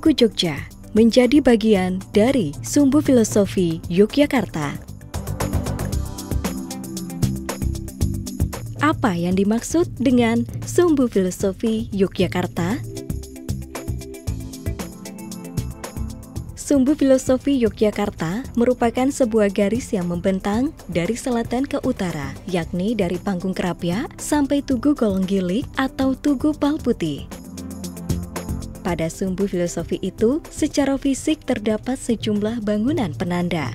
Tugu Jogja menjadi bagian dari Sumbu Filosofi Yogyakarta. Apa yang dimaksud dengan Sumbu Filosofi Yogyakarta? Sumbu Filosofi Yogyakarta merupakan sebuah garis yang membentang dari selatan ke utara, yakni dari Panggung Krapyak sampai Tugu Golonggilik atau Tugu Palputih. Pada Sumbu Filosofi itu, secara fisik terdapat sejumlah bangunan penanda.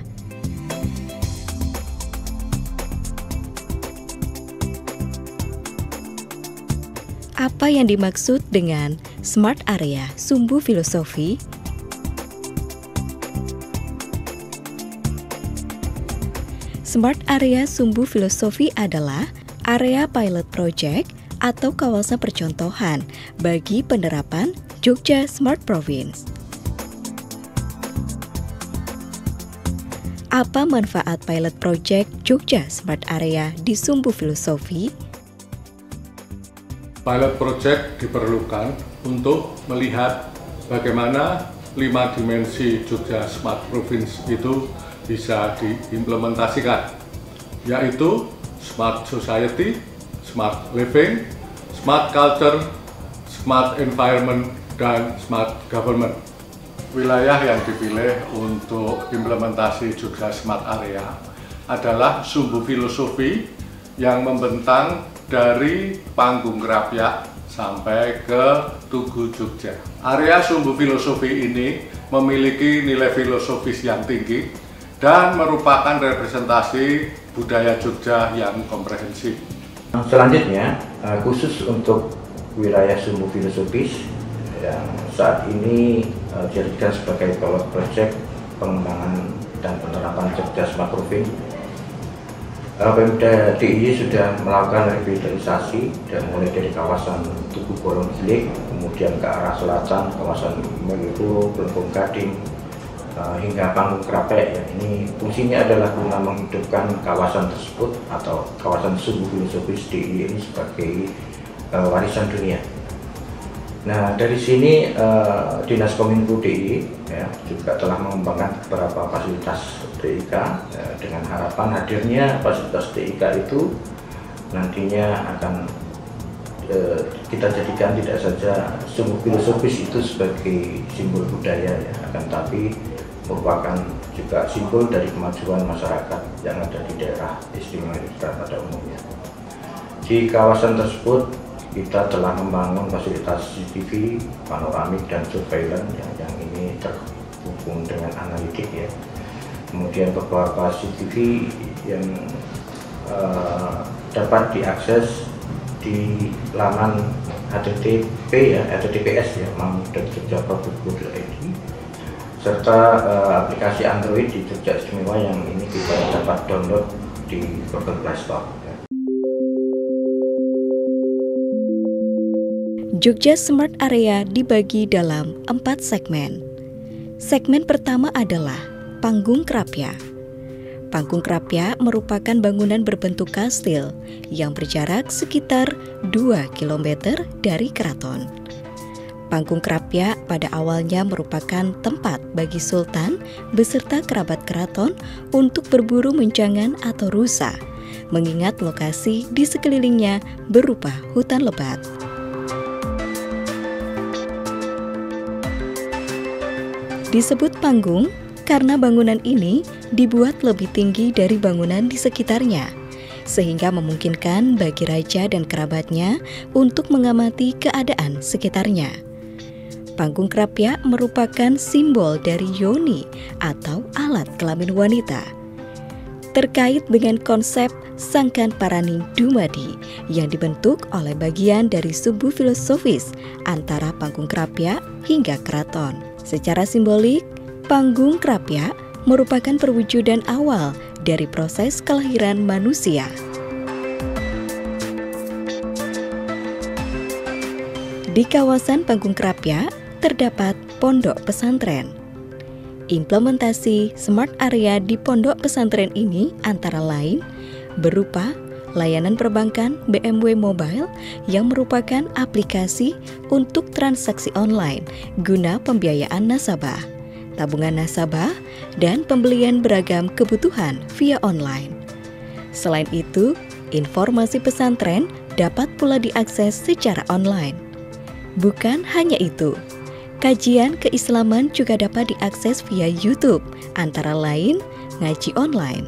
Apa yang dimaksud dengan Smart Area Sumbu Filosofi? Smart Area Sumbu Filosofi adalah area pilot project atau kawasan percontohan bagi penerapan Jogja Smart Province. Apa manfaat pilot project Jogja Smart Area di Sumbu Filosofi? Pilot project diperlukan untuk melihat bagaimana 5 dimensi Jogja Smart Province itu bisa diimplementasikan, yaitu Smart Society, Smart Living, Smart Culture, Smart Environment, dan Smart Government. Wilayah yang dipilih untuk implementasi Jogja Smart Area adalah Sumbu Filosofi yang membentang dari Panggung Krapyak sampai ke Tugu Jogja. Area Sumbu Filosofi ini memiliki nilai filosofis yang tinggi dan merupakan representasi budaya Jogja yang komprehensif. Selanjutnya, khusus untuk wilayah Sumbu Filosofis yang saat ini dijadikan sebagai pilot project pengembangan dan penerapan Jogja Smart Province, Pemda DIY sudah melakukan revitalisasi dan mulai dari kawasan Tugu Golonggilik, kemudian ke arah selatan kawasan Malioboro, Kelembong Gading, hingga Panggung Krapyak. Ya, ini fungsinya adalah guna menghidupkan kawasan tersebut atau kawasan Sumbu Filosofis DIY ini sebagai warisan dunia. Nah, dari sini Dinas Kominfo DIY ya, juga telah mengembangkan beberapa fasilitas TIK dengan harapan hadirnya fasilitas TIK itu nantinya akan kita jadikan tidak saja Sumbu Filosofis itu sebagai simbol budaya ya, akan tapi merupakan juga simbol dari kemajuan masyarakat yang ada di daerah istimewa Yogyakarta pada umumnya. Di kawasan tersebut kita telah membangun fasilitas CCTV, panoramik, dan surveillance yang ini terhubung dengan analitik ya. Kemudian beberapa CCTV yang dapat diakses di laman HTTP ya, HTTPS ya, mam.jogja.go.id, serta aplikasi Android di Jogja Istimewa yang ini kita dapat download di Google Play Store. Jogja Smart Area dibagi dalam 4 segmen. Segmen pertama adalah Panggung Krapyak. Panggung Krapyak merupakan bangunan berbentuk kastil yang berjarak sekitar 2 km dari keraton. Panggung Krapyak pada awalnya merupakan tempat bagi sultan beserta kerabat keraton untuk berburu menjangan atau rusa, mengingat lokasi di sekelilingnya berupa hutan lebat. Disebut panggung karena bangunan ini dibuat lebih tinggi dari bangunan di sekitarnya, sehingga memungkinkan bagi raja dan kerabatnya untuk mengamati keadaan sekitarnya. Panggung Krapyak merupakan simbol dari yoni atau alat kelamin wanita. Terkait dengan konsep Sangkan Parani Dumadi yang dibentuk oleh bagian dari Sumbu Filosofis antara Panggung Krapyak hingga keraton. Secara simbolik, Panggung Krapyak merupakan perwujudan awal dari proses kelahiran manusia. Di kawasan Panggung Krapyak terdapat pondok pesantren. Implementasi Smart Area di pondok pesantren ini antara lain berupa layanan perbankan BMW Mobile yang merupakan aplikasi untuk transaksi online guna pembiayaan nasabah, tabungan nasabah, dan pembelian beragam kebutuhan via online. Selain itu, informasi pesantren dapat pula diakses secara online. Bukan hanya itu, kajian keislaman juga dapat diakses via YouTube, antara lain ngaji online,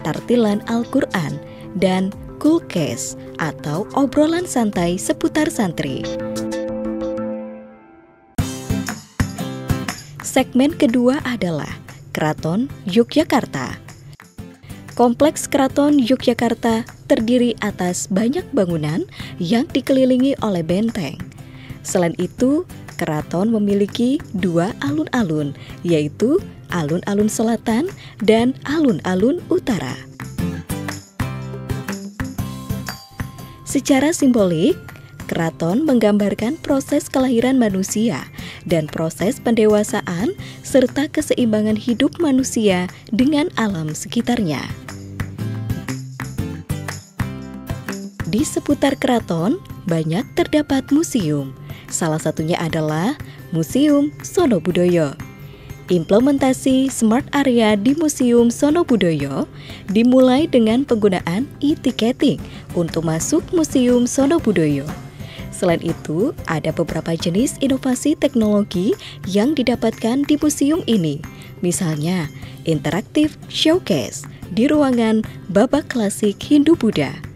tartilan Al-Quran, dan Coolcast atau obrolan santai seputar santri. Segmen kedua adalah Keraton Yogyakarta. Kompleks Keraton Yogyakarta terdiri atas banyak bangunan yang dikelilingi oleh benteng. Selain itu, keraton memiliki 2 alun-alun, yaitu alun-alun selatan dan alun-alun utara. Secara simbolik, keraton menggambarkan proses kelahiran manusia dan proses pendewasaan serta keseimbangan hidup manusia dengan alam sekitarnya. Di seputar keraton banyak terdapat museum. Salah satunya adalah Museum Sonobudoyo. Implementasi smart area di Museum Sonobudoyo dimulai dengan penggunaan e-ticketing untuk masuk Museum Sonobudoyo. Selain itu, ada beberapa jenis inovasi teknologi yang didapatkan di museum ini. Misalnya, interaktif showcase di ruangan babak klasik Hindu-Buddha.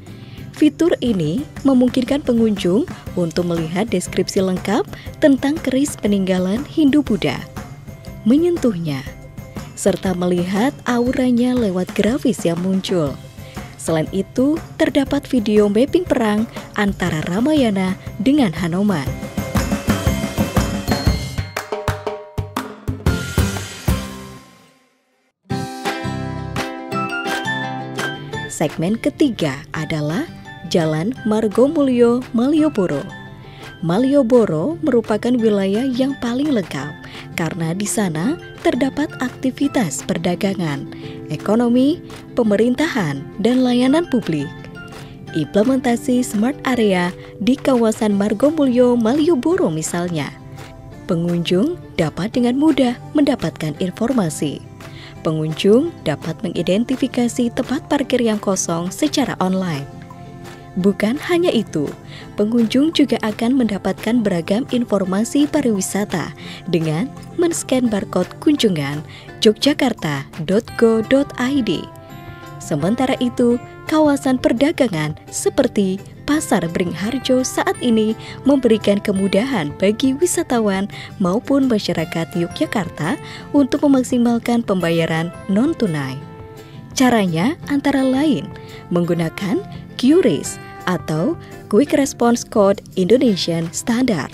Fitur ini memungkinkan pengunjung untuk melihat deskripsi lengkap tentang keris peninggalan Hindu-Buddha, menyentuhnya, serta melihat auranya lewat grafis yang muncul. Selain itu, terdapat video mapping perang antara Ramayana dengan Hanuman. Segmen ketiga adalah Jalan Margomulyo Malioboro. Malioboro merupakan wilayah yang paling lengkap karena di sana terdapat aktivitas perdagangan, ekonomi, pemerintahan, dan layanan publik. Implementasi smart area di kawasan Margomulyo Malioboro misalnya, pengunjung dapat dengan mudah mendapatkan informasi. Pengunjung dapat mengidentifikasi tempat parkir yang kosong secara online. Bukan hanya itu, pengunjung juga akan mendapatkan beragam informasi pariwisata dengan men-scan barcode kunjungan yogyakarta.go.id. Sementara itu, kawasan perdagangan seperti Pasar Beringharjo saat ini memberikan kemudahan bagi wisatawan maupun masyarakat Yogyakarta untuk memaksimalkan pembayaran non-tunai. Caranya antara lain menggunakan QRIS atau Quick Response Code Indonesian Standard.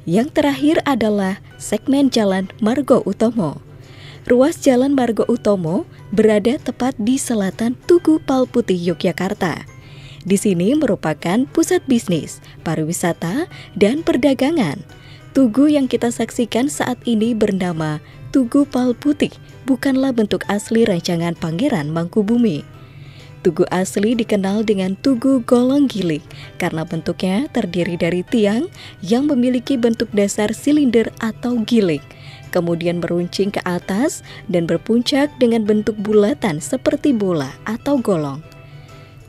Yang terakhir adalah segmen Jalan Margo Utomo. Ruas Jalan Margo Utomo berada tepat di selatan Tugu Palputih Yogyakarta. Di sini merupakan pusat bisnis, pariwisata, dan perdagangan. Tugu yang kita saksikan saat ini bernama Tugu Palputih, bukanlah bentuk asli rancangan Pangeran Mangkubumi. Tugu asli dikenal dengan Tugu Golong Gilik karena bentuknya terdiri dari tiang yang memiliki bentuk dasar silinder atau gilik, kemudian meruncing ke atas dan berpuncak dengan bentuk bulatan seperti bola atau golong.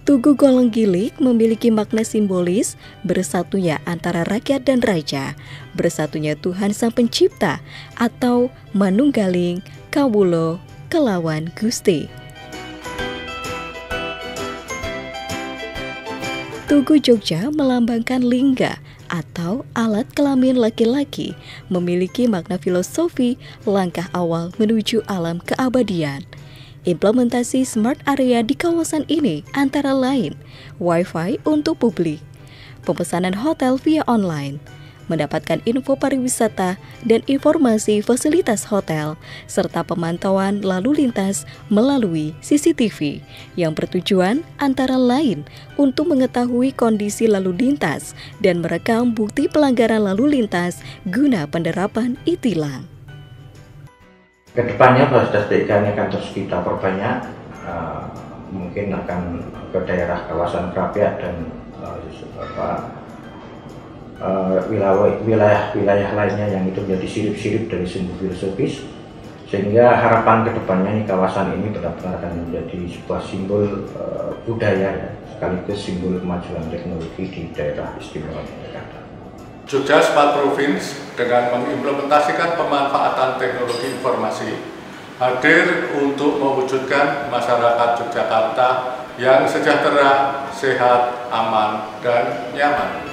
Tugu Golong Gilik memiliki makna simbolis bersatunya antara rakyat dan raja, bersatunya Tuhan Sang Pencipta atau manunggaling kawulo kelawan Gusti. Tugu Jogja melambangkan lingga atau alat kelamin laki-laki, memiliki makna filosofi langkah awal menuju alam keabadian. Implementasi smart area di kawasan ini antara lain Wi-Fi untuk publik, pemesanan hotel via online, mendapatkan info pariwisata dan informasi fasilitas hotel, serta pemantauan lalu lintas melalui CCTV yang bertujuan antara lain untuk mengetahui kondisi lalu lintas dan merekam bukti pelanggaran lalu lintas guna penerapan e-tilang. Kedepannya fasilitas TK ini akan terus kita perbanyak, mungkin akan ke daerah kawasan Kerapiak dan wilayah lainnya yang itu menjadi sirip-sirip dari simbol filosofis, sehingga harapan kedepannya ini kawasan ini benar-benar akan menjadi sebuah simbol budaya, sekaligus simbol kemajuan teknologi di daerah istimewa Yogyakarta. Jogja Smart Province dengan mengimplementasikan pemanfaatan teknologi informasi hadir untuk mewujudkan masyarakat Yogyakarta yang sejahtera, sehat, aman, dan nyaman.